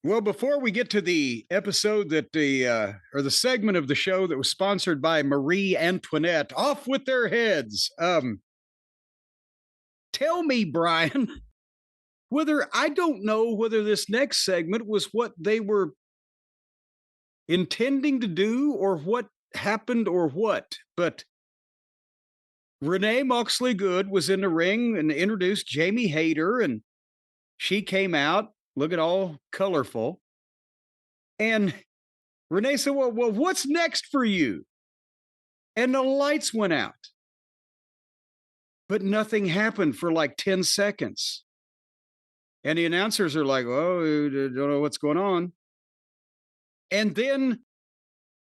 Well, before we get to the episode or the segment of the show that was sponsored by Marie Antoinette, off with their heads. Tell me, Brian, whether I don't know whether this next segment was what they were intending to do or what happened or what, but Renee Moxley Good was in the ring and introduced Jamie Hayter, and she came out looking all colorful. And Renee said, well, what's next for you? And the lights went out. But nothing happened for like 10 seconds. And the announcers are like, oh, I don't know what's going on. And then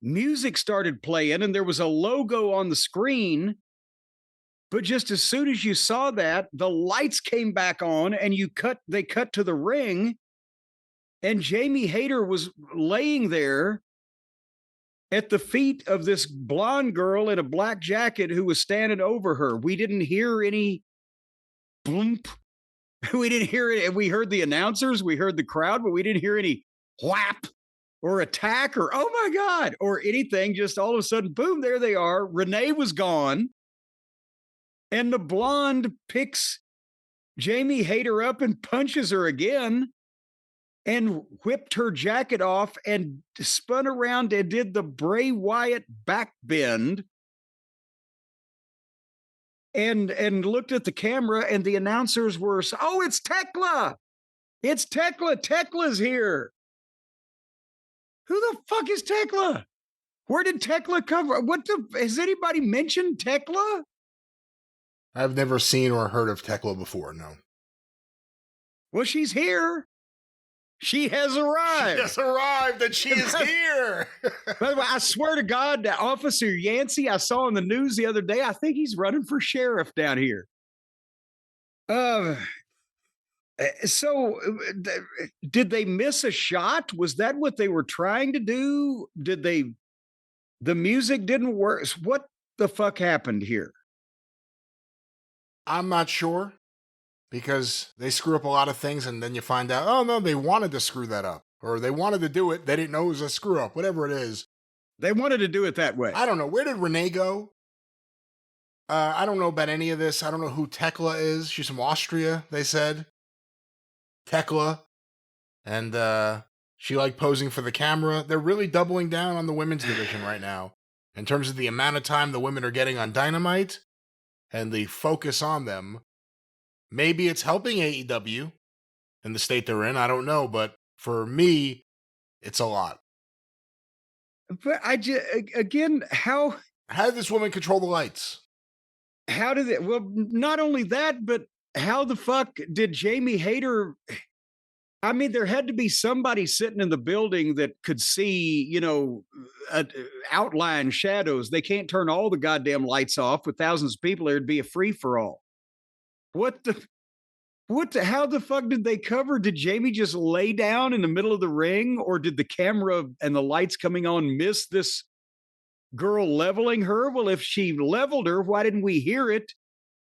music started playing, and there was a logo on the screen. But just as soon as you saw that, the lights came back on, and they cut to the ring, and Jamie Hayter was laying there at the feet of this blonde girl in a black jacket who was standing over her. We didn't hear any boomp. We didn't hear it. We heard the announcers, we heard the crowd, but we didn't hear any whap or attack or, oh my God, or anything. Just all of a sudden, boom, there they are. Renee was gone. And the blonde picks Jamie Hayter up and punches her again and whipped her jacket off and spun around and did the Bray Wyatt back bend and looked at the camera, and the announcers were, oh, it's Thekla. It's Thekla. Tekla's here. Who the fuck is Thekla? Where did Thekla come from? Has anybody mentioned Thekla? I've never seen or heard of Thekla before, no. Well, she's here. She has arrived. She has arrived and she is here. By the way, I swear to God, Officer Yancey, I saw on the news the other day, I think he's running for sheriff down here. So did they miss a shot? Was that what they were trying to do? The music didn't work? What the fuck happened here? I'm not sure, because they screw up a lot of things and then you find out, oh no, they wanted to screw that up, or they wanted to do it. They didn't know it was a screw up, whatever it is. They wanted to do it that way. I don't know. Where did Renee go? I don't know about any of this. I don't know who Thekla is. She's from Austria, they said. Thekla. And she liked posing for the camera. They're really doubling down on the women's division right now in terms of the amount of time the women are getting on Dynamite and the focus on them. Maybe it's helping AEW in the state they're in. I don't know. But for me, it's a lot. But again, how did this woman control the lights? How did it? Well, not only that, but how the fuck did Jamie Hayter? I mean, there had to be somebody sitting in the building that could see, outline shadows. They can't turn all the goddamn lights off with thousands of people. There'd be a free for all. How the fuck did they cover? Did Jamie just lay down in the middle of the ring, or did the camera and the lights coming on miss this girl leveling her? Well, if she leveled her, why didn't we hear it?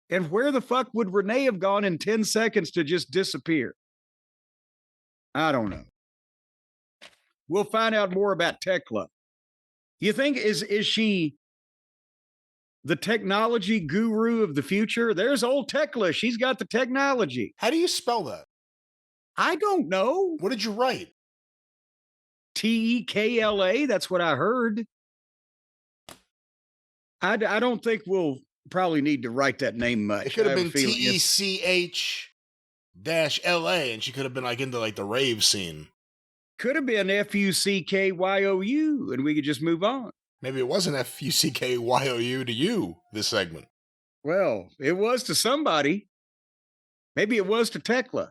And where the fuck would Renee have gone in 10 seconds to just disappear? I don't know. We'll find out more about Thekla. You think is she the technology guru of the future? There's old Thekla. She's got the technology. How do you spell that? I don't know. What did you write? Tekla. That's what I heard. I don't think we'll probably need to write that name much. It could have been TECH-LA, and she could have been like into like the rave scene. Could have been FUCKYOU, and we could just move on. Maybe it wasn't FUCKYOU to you, this segment. Well, it was to somebody. Maybe it was to Thekla.